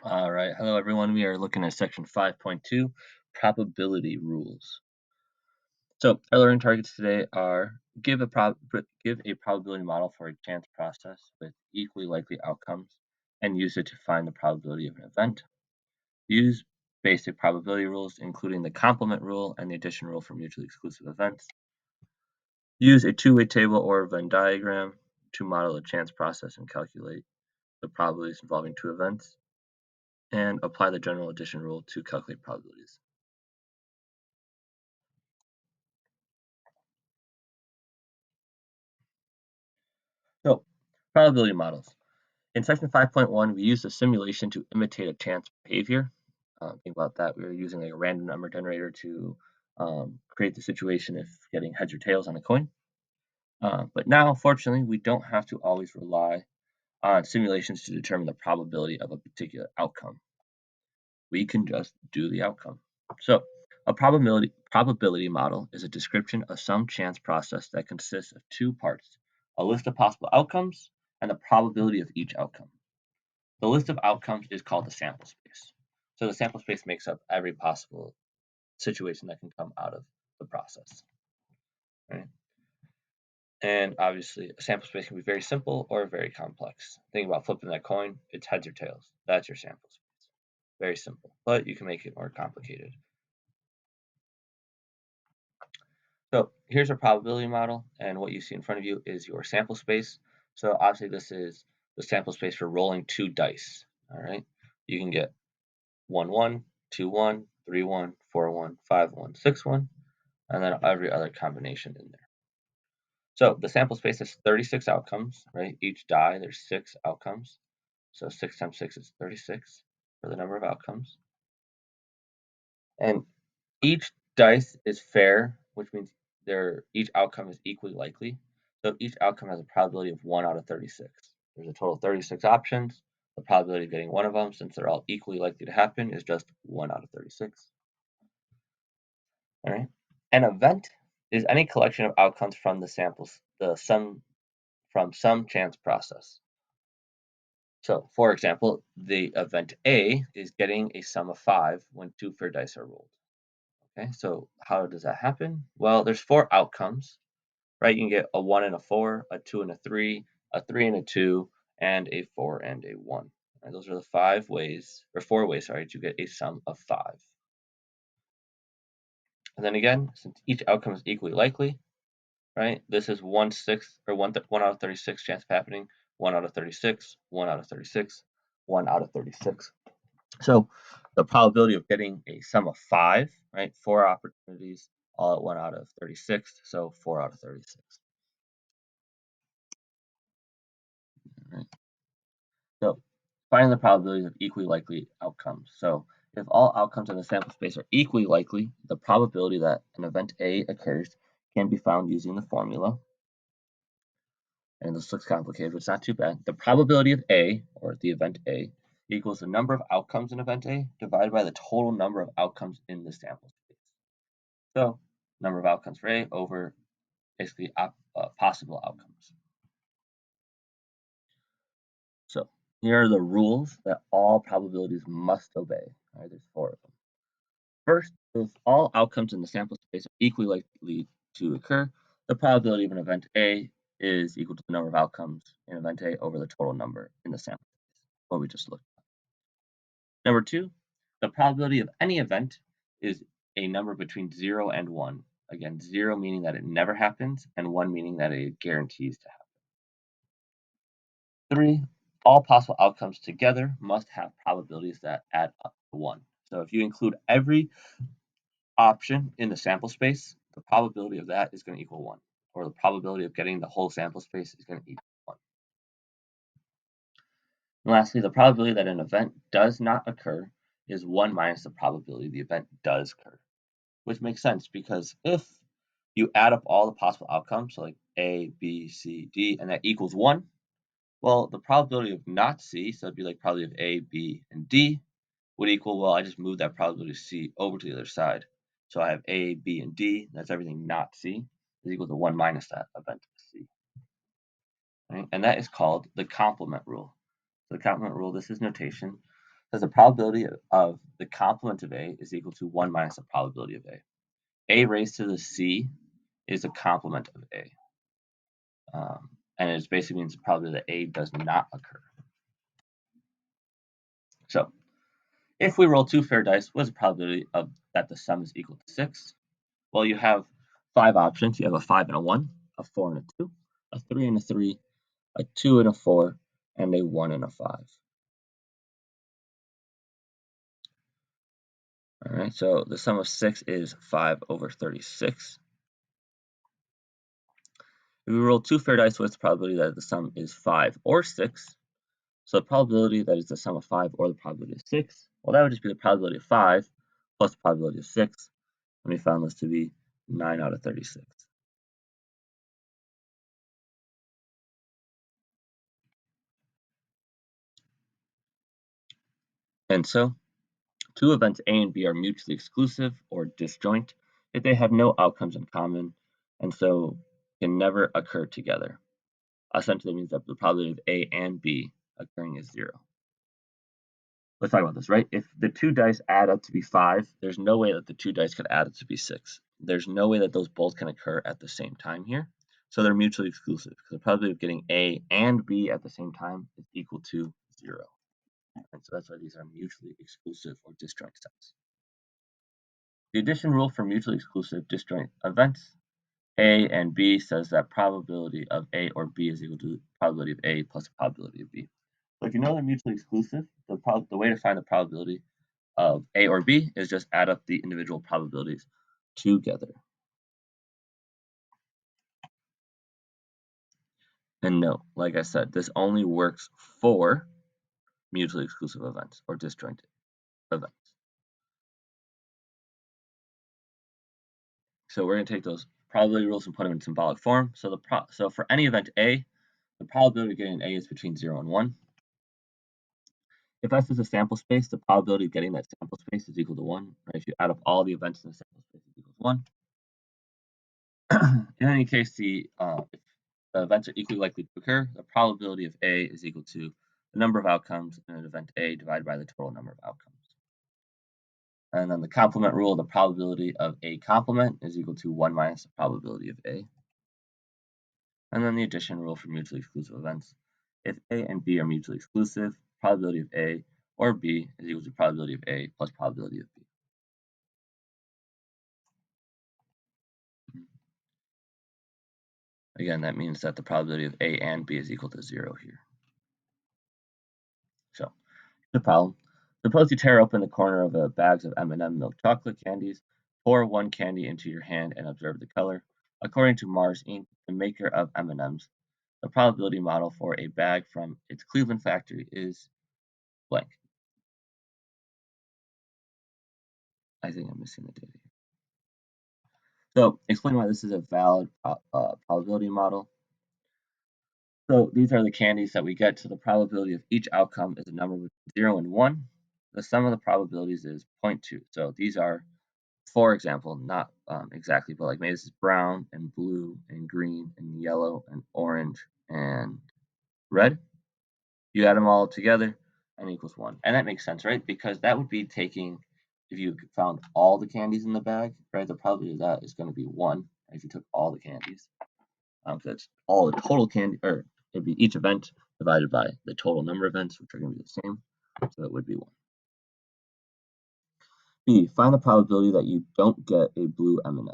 All right. Hello, everyone. We are looking at section 5.2, probability rules. So our learning targets today are give a probability model for a chance process with equally likely outcomes and use it to find the probability of an event. Use basic probability rules, including the complement rule and the addition rule for mutually exclusive events. Use a two-way table or Venn diagram to model a chance process and calculate the probabilities involving two events, and apply the general addition rule to calculate probabilities. So, probability models. In section 5.1, we use a simulation to imitate a chance behavior. Think about that. We were using a random number generator to create the situation if getting heads or tails on a coin. But now, fortunately, we don't have to always rely on simulations to determine the probability of a particular outcome. We can just do the outcome. So, a probability model is a description of some chance process that consists of two parts: a list of possible outcomes and the probability of each outcome. The list of outcomes is called the sample space. So the sample space makes up every possible situation that can come out of the process. Right? And obviously, a sample space can be very simple or very complex. Think about flipping that coin, it's heads or tails. That's your sample space. Very simple, but you can make it more complicated. So here's a probability model, and what you see in front of you is your sample space. So obviously, this is the sample space for rolling two dice. All right, you can get 1 1, 2 1, 3 1, 4 1, 5 1, 6 1, and then every other combination in there. So the sample space has 36 outcomes, right? Each die, there's 6 outcomes. So 6 times 6 is 36 for the number of outcomes. And each dice is fair, which means each outcome is equally likely. So each outcome has a probability of 1 out of 36. There's a total of 36 options. The probability of getting one of them, since they're all equally likely to happen, is just 1 out of 36. All right. An event is any collection of outcomes from the samples, the sum from some chance process. So, for example, the event A is getting a sum of 5 when two fair dice are rolled. Okay, so how does that happen? Well, there's 4 outcomes, right? You can get a 1 and a 4, a 2 and a 3, a 3 and a 2, and a 4 and a 1. Right, those are the 4 ways, sorry, to get a sum of 5. And then again, since each outcome is equally likely, right? This is 1/6 or 1 out of 36 chance of happening. 1 out of 36, 1 out of 36, 1 out of 36. So the probability of getting a sum of 5, right? 4 opportunities, all at 1 out of 36. So 4 out of 36. Right? So find the probabilities of equally likely outcomes. So if all outcomes in the sample space are equally likely, the probability that an event A occurs can be found using the formula. And this looks complicated, but it's not too bad. The probability of A, or the event A, equals the number of outcomes in event A divided by the total number of outcomes in the sample space. So, number of outcomes for A over basically possible outcomes. So, here are the rules that all probabilities must obey. All right, there's 4 of them. First, if all outcomes in the sample space are equally likely to occur, the probability of an event A is equal to the number of outcomes in event A over the total number in the sample space, what we just looked at. Number 2, the probability of any event is a number between 0 and 1. Again, 0 meaning that it never happens, and 1 meaning that it guarantees to happen. 3, all possible outcomes together must have probabilities that add up to 1. So if you include every option in the sample space, the probability of that is going to equal 1, or the probability of getting the whole sample space is going to equal 1. And lastly, the probability that an event does not occur is 1 minus the probability the event does occur, which makes sense because if you add up all the possible outcomes, so like A, B, C, D, and that equals 1, well, the probability of not C, so it'd be like probability of A, B, and D, would equal, well, I just moved that probability of C over to the other side. So I have A, B, and D, that's everything not C, is equal to 1 minus that event C. Right? And that is called the complement rule. So the complement rule, this is notation. Because the probability of the complement of A is equal to 1 minus the probability of A. A raised to the C is a complement of A. And it basically means the probability that A does not occur. So if we roll 2 fair dice, what is the probability of that the sum is equal to 6? Well, you have 5 options. You have a 5 and a 1, a 4 and a 2, a 3 and a 3, a 2 and a 4, and a 1 and a 5. All right, so the sum of 6 is 5 over 36. If we roll 2 fair dice, what's the probability that the sum is 5 or 6? So the probability that is the sum of 5 or the probability of 6, well, that would just be the probability of 5 plus the probability of 6. And we found this to be 9 out of 36. And so, two events A and B are mutually exclusive or disjoint if they have no outcomes in common, and so can never occur together. Essentially means that the probability of A and B occurring is 0. Let's talk about this, right? If the 2 dice add up to be 5, there's no way that the 2 dice could add up to be 6. There's no way that those both can occur at the same time here. So they're mutually exclusive because the probability of getting A and B at the same time is equal to 0. And so that's why these are mutually exclusive or disjoint sets. The addition rule for mutually exclusive disjoint events, A and B, says that probability of A or B is equal to probability of A plus probability of B. So if you know they're mutually exclusive, the way to find the probability of A or B is just add up the individual probabilities together. And note, like I said, this only works for mutually exclusive events or disjoint events. So we're going to take those probability rules and put them in symbolic form. So for any event A, the probability of getting an A is between 0 and 1. If S is a sample space, the probability of getting that sample space is equal to 1. Right? If you add up all the events in the sample space, it equals 1. In any case, if the events are equally likely to occur, the probability of A is equal to the number of outcomes in an event A divided by the total number of outcomes. And then the complement rule, the probability of A complement is equal to 1 minus the probability of A. And then the addition rule for mutually exclusive events. If A and B are mutually exclusive, probability of A or B is equal to probability of A plus probability of B. Again, that means that the probability of A and B is equal to 0 here. So, the problem. Suppose you tear open the corner of a bags of M&M milk chocolate candies, pour one candy into your hand and observe the color. According to Mars Inc., the maker of M&Ms, the probability model for a bag from its Cleveland factory is blank. I think I'm missing the data here. So, explain why this is a valid probability model. So these are the candies that we get. So the probability of each outcome is a number between 0 and 1. The sum of the probabilities is 0.2. So these are, for example, not exactly, but like maybe this is brown and blue and green and yellow and orange and red. You add them all together and equals 1. And that makes sense, right? Because that would be taking, if you found all the candies in the bag, right, the probability of that is going to be 1, right, if you took all the candies. So that's all the total candy, or it'd be each event divided by the total number of events, which are going to be the same. So it would be 1. B, find the probability that you don't get a blue M&M.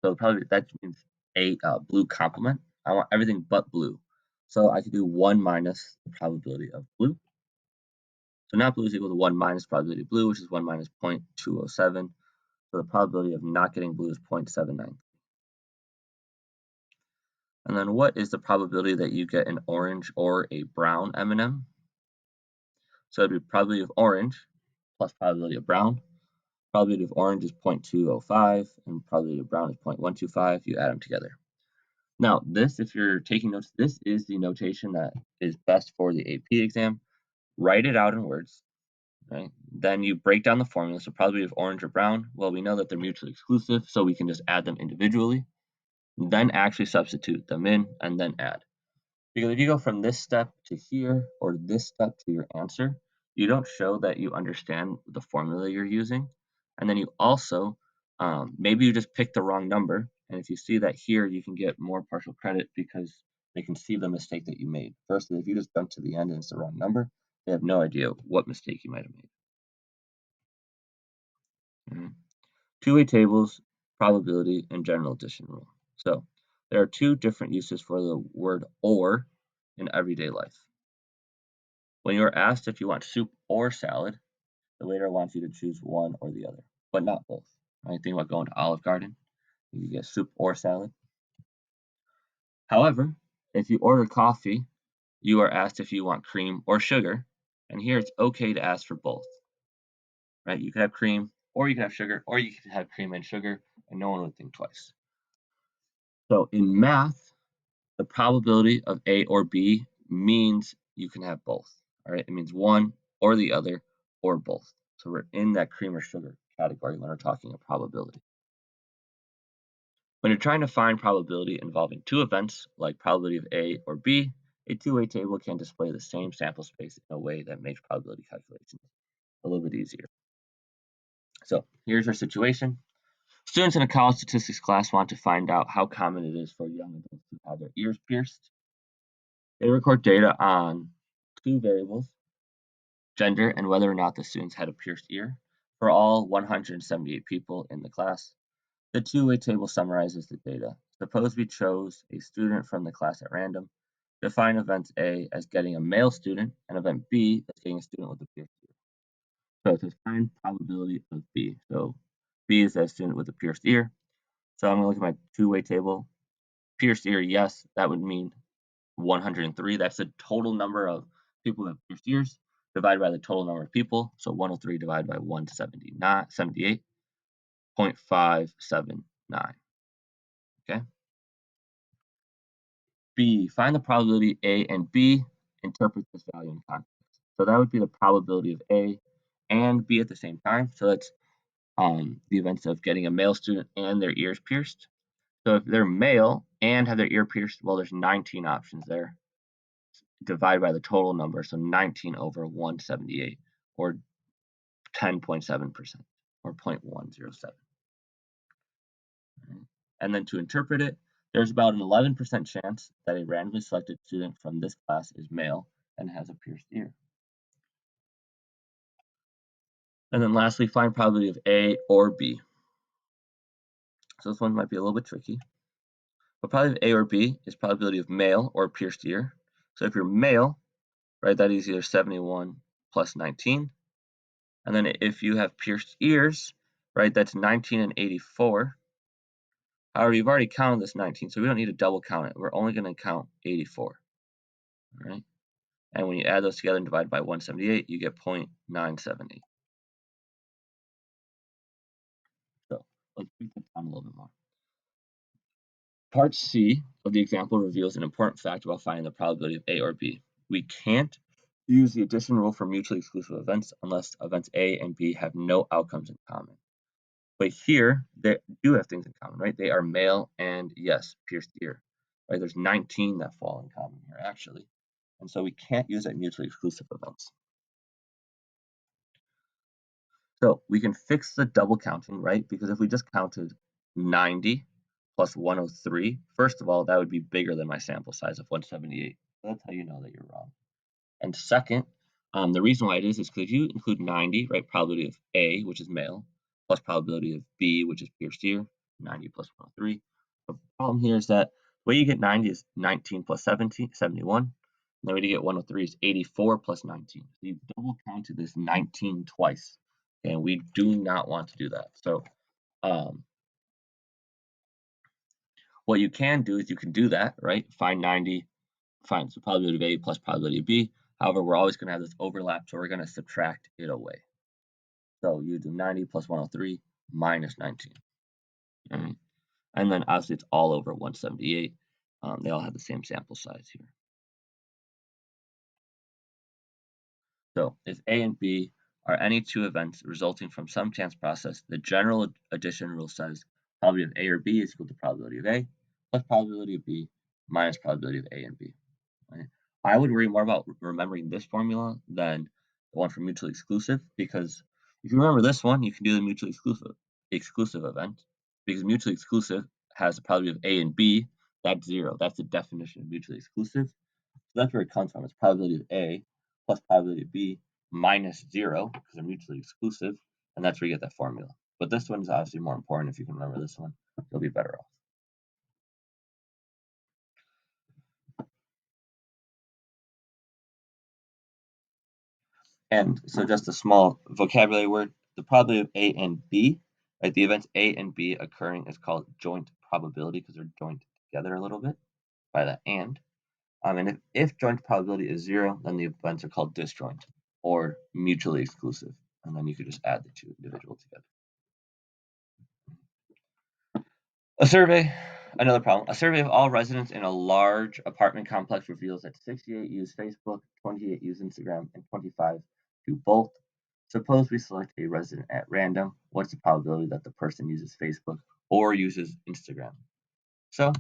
So probably that means a blue complement. I want everything but blue. So I could do 1 minus the probability of blue. So now blue is equal to 1 minus probability of blue, which is 1 minus 0.207. So the probability of not getting blue is 0.79. And then what is the probability that you get an orange or a brown M&M? So it'd be probability of orange plus probability of brown. Probability of orange is 0.205 and probability of brown is 0.125. You add them together. Now, this, if you're taking notes, this is the notation that is best for the AP exam. Write it out in words, right? Then you break down the formula. So probability of orange or brown, well, we know that they're mutually exclusive, so we can just add them individually. Then actually substitute them in and then add. Because if you go from this step to here or this step to your answer, you don't show that you understand the formula you're using. And then you also, maybe you just picked the wrong number. And if you see that here, you can get more partial credit because they can see the mistake that you made. Versus if you just jump to the end and it's the wrong number, they have no idea what mistake you might have made. Mhm. Two-way tables, probability, and general addition rule. So there are two different uses for the word or in everyday life. When you are asked if you want soup or salad, the waiter wants you to choose one or the other, but not both. Right? Think about going to Olive Garden, you get soup or salad. However, if you order coffee, you are asked if you want cream or sugar, and here it's okay to ask for both. Right? You could have cream, or you could have sugar, or you could have cream and sugar, and no one would think twice. So in math, the probability of A or B means you can have both. All right, it means one or the other or both. So we're in that cream or sugar category when we're talking a probability. When you're trying to find probability involving two events, like probability of A or B, a two-way table can display the same sample space in a way that makes probability calculations a little bit easier. So here's our situation. Students in a college statistics class want to find out how common it is for young adults to have their ears pierced. They record data on two variables, gender and whether or not the students had a pierced ear, for all 178 people in the class. The two-way table summarizes the data. Suppose we chose a student from the class at random. Define event A as getting a male student and event B as getting a student with a pierced ear. So to find probability of B. So B is a student with a pierced ear. So I'm going to look at my two-way table. Pierced ear, yes, that would mean 103. That's the total number of people with pierced ears divided by the total number of people. So 103 divided by 179, 78.579. Okay. B, find the probability A and B, interpret this value in context. So that would be the probability of A and B at the same time. So that's the events of getting a male student and their ears pierced. So if they're male and have their ear pierced, well, there's 19 options there. Divide by the total number, so 19 over 178, or 10.7%, or 0.107. And then to interpret it, there's about an 11% chance that a randomly selected student from this class is male and has a pierced ear. And then lastly, find probability of A or B. So this one might be a little bit tricky. But probability of A or B is probability of male or pierced ear. So if you're male, right, that is either 71 plus 19. And then if you have pierced ears, right, that's 19 and 84. However, you've already counted this 19, so we don't need to double count it. We're only going to count 84. All right. And when you add those together and divide by 178, you get 0.978. So let's break that down a little bit more. Part C of the example reveals an important fact about finding the probability of A or B. We can't use the addition rule for mutually exclusive events unless events A and B have no outcomes in common. But here, they do have things in common, right? They are male and, yes, pierced ear. Right? There's 19 that fall in common here, actually. And so we can't use that mutually exclusive events. So we can fix the double counting, right? Because if we just counted 90 plus 103, first of all, that would be bigger than my sample size of 178. That's how you know that you're wrong. And second, the reason why it is because if you include 90, right, probability of A, which is male, plus probability of B, which is pierced ear, 90 plus 103. The problem here is that the way you get 90 is 19 plus 70, 71. And the way to get 103 is 84 plus 19. So you double counted this 19 twice. And we do not want to do that. So what you can do is you can do that, right? Find 90, find the probability of A plus probability of B. However, we're always going to have this overlap, so we're going to subtract it away. So you do 90 plus 103 minus 19. Right? And then obviously it's all over 178. They all have the same sample size here. So if A and B are any two events resulting from some chance process, the general addition rule says probability of A or B is equal to probability of A plus probability of B minus probability of A and B. Right? I would worry more about remembering this formula than one for mutually exclusive, because if you remember this one, you can do the mutually exclusive event, because mutually exclusive has the probability of A and B. That's 0. That's the definition of mutually exclusive. So that's where it comes from. It's probability of A plus probability of B minus 0, because they're mutually exclusive, and that's where you get that formula. But this one is obviously more important. If you can remember this one, you'll be better off. And so just a small vocabulary word, the probability of A and B, right? The events A and B occurring is called joint probability, because they're joined together a little bit by that and. And if joint probability is 0, then the events are called disjoint or mutually exclusive. And then you could just add the two individuals together. A survey, another problem. A survey of all residents in a large apartment complex reveals that 68 use Facebook, 28 use Instagram, and 25 do both. Suppose we select a resident at random. What's the probability that the person uses Facebook or uses Instagram? So,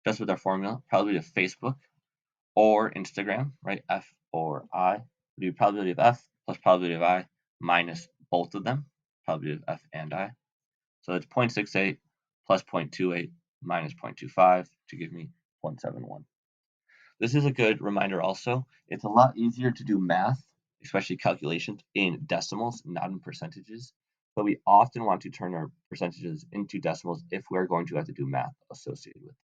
just with our formula, probability of Facebook or Instagram, right? F or I would be probability of F plus probability of I minus both of them, probability of F and I. So it's 0.68 plus 0.28 minus 0.25 to give me 0.71. This is a good reminder also. It's a lot easier to do math, especially calculations, in decimals, not in percentages. But we often want to turn our percentages into decimals if we're going to have to do math associated with it,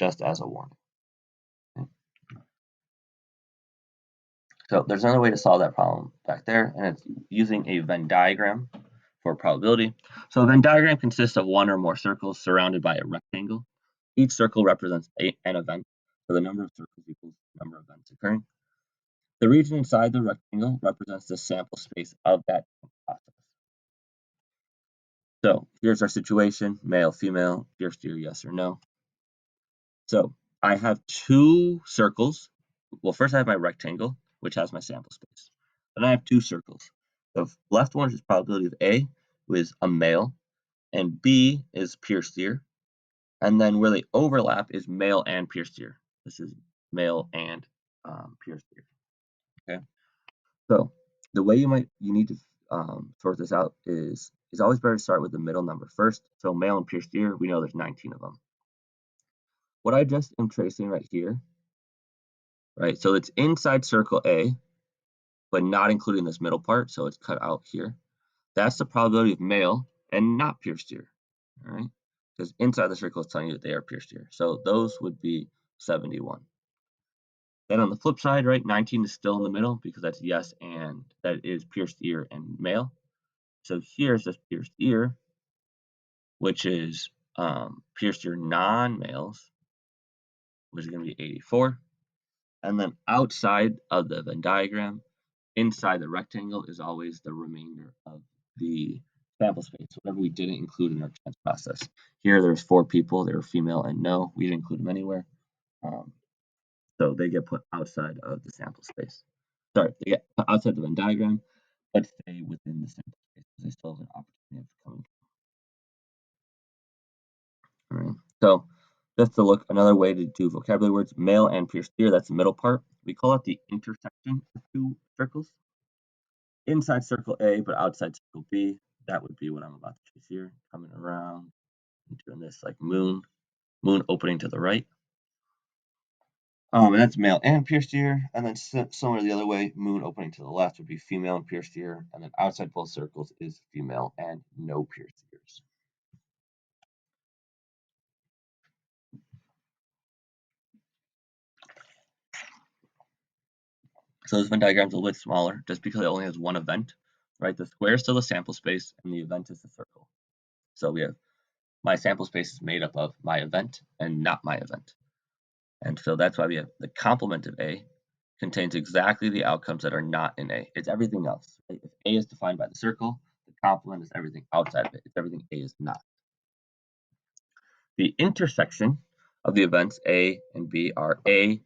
just as a warning. Okay. So there's another way to solve that problem back there, and it's using a Venn diagram for probability. So a Venn diagram consists of one or more circles surrounded by a rectangle. Each circle represents an event, so the number of circles equals the number of events occurring. The region inside the rectangle represents the sample space of that process. So here's our situation, male, female, deer, steer, yes or no. So I have two circles. Well, first I have my rectangle, which has my sample space. Then I have two circles. The left one is probability of A, who is a male, and B is pure steer. And then where they overlap is male and pure steer. This is male and pure steer. Okay. So the way you need to sort this out is always better to start with the middle number first. So male and pure steer, we know there's 19 of them. What I just am tracing right here, right? So it's inside circle A, but not including this middle part, so it's cut out here. That's the probability of male and not pure steer, all right? Because inside the circle is telling you that they are pure steer. So those would be 71. Then on the flip side, right, 19 is still in the middle because that's yes and that is pierced ear and male. So here's this pierced ear, which is pierced ear non-males, which is going to be 84. And then outside of the Venn diagram, inside the rectangle is always the remainder of the sample space, whatever we didn't include in our chance process. Here there's 4 people, they were female and no, we didn't include them anywhere. So they get put outside of the sample space. Sorry, they get put outside the Venn diagram, but stay within the sample space because they still have an opportunity of coming. All right. So just to look, another way to do vocabulary words, male and pure steer, that's the middle part. We call it the intersection of two circles. Inside circle A, but outside circle B, that would be what I'm about to choose here. Coming around and doing this like moon opening to the right. And that's male and pure steer. And then similar the other way, moon opening to the left would be female and pure steer. And then outside both circles is female and no pure steers. So this Venn diagram is a little bit smaller just because it only has one event, right? The square is still the sample space and the event is the circle. So we have my sample space is made up of my event and not my event. And so that's why we have the complement of A contains exactly the outcomes that are not in A. It's everything else. Right? If A is defined by the circle, the complement is everything outside of it. It's everything A is not. The intersection of the events A and B are A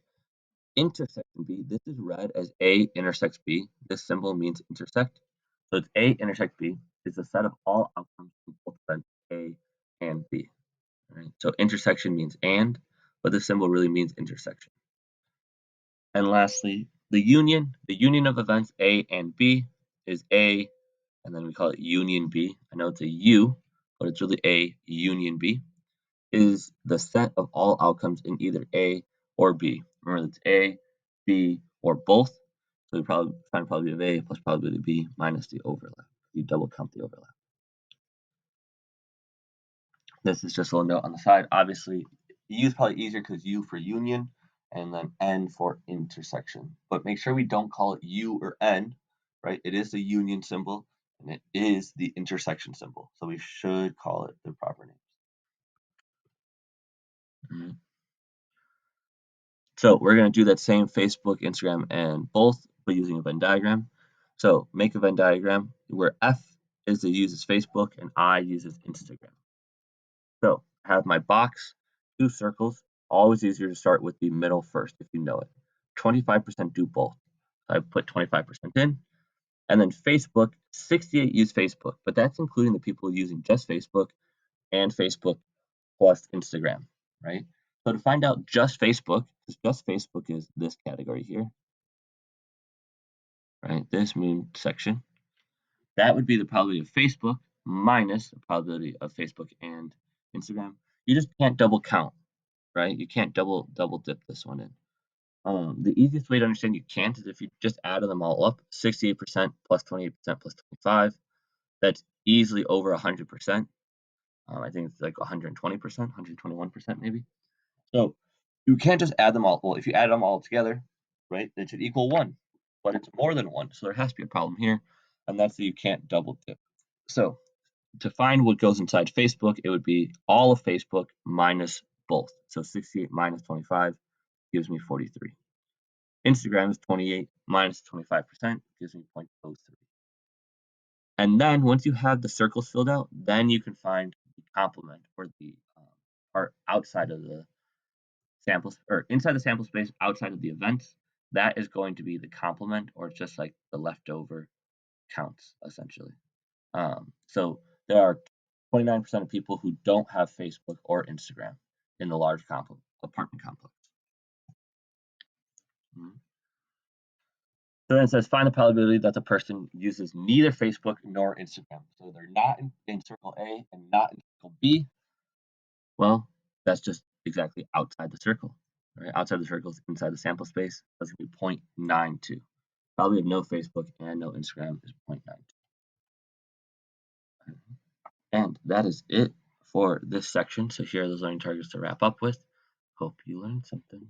intersection B. This is read as A intersects B. This symbol means intersect. So it's A intersect B. It's a set of all outcomes from both events A and B. Right? So intersection means and, but the symbol really means intersection. And lastly, the union of events A and B is A, and then we call it union B. I know it's a U, but it's really A union B, is the set of all outcomes in either A or B. Remember, it's A, B, or both. So we probably find probability of A plus probability of B minus the overlap. You double count the overlap. This is just a little note on the side. Obviously, U is probably easier because U for union and then N for intersection. But make sure we don't call it U or N, right? It is the union symbol and it is the intersection symbol. So we should call it the proper names. Mhm. So we're going to do that same Facebook, Instagram, and both, but using a Venn diagram. So make a Venn diagram where F is the uses Facebook and I uses Instagram. So I have my box, two circles. Always easier to start with the middle first if you know it. 25% do both. So I put 25% in. And then Facebook, 68 use Facebook, but that's including the people using just Facebook and Facebook plus Instagram, right? So to find out just Facebook, because just Facebook is this category here, right? This main section, that would be the probability of Facebook minus the probability of Facebook and Instagram. You just can't double count, right? You can't double dip this one in. The easiest way to understand you can't is if you just added them all up, 68% plus 28% plus 25. That's easily over 100%. I think it's like 120%, 121% maybe. So you can't just add them all. Well, if you add them all together, right, it should equal 1, but it's more than 1. So there has to be a problem here, and that's that you can't double dip. So to find what goes inside Facebook, it would be all of Facebook minus both. So 68 minus 25 gives me 43. Instagram is 28 minus 25% gives me 0.03. And then once you have the circles filled out, then you can find the complement or the part outside of the samples or inside the sample space outside of the events. That is going to be the complement or just like the leftover counts essentially. So there are 29% of people who don't have Facebook or Instagram in the large apartment complex. Mhm. So then it says find the probability that the person uses neither Facebook nor Instagram. So they're not in circle A and not in circle B. Well, that's just exactly outside the circle. Right? Outside the circle is inside the sample space. That's going to be 0.92. Probably have no Facebook and no Instagram is 0.92. And that is it for this section. So here are those learning targets to wrap up with. Hope you learned something.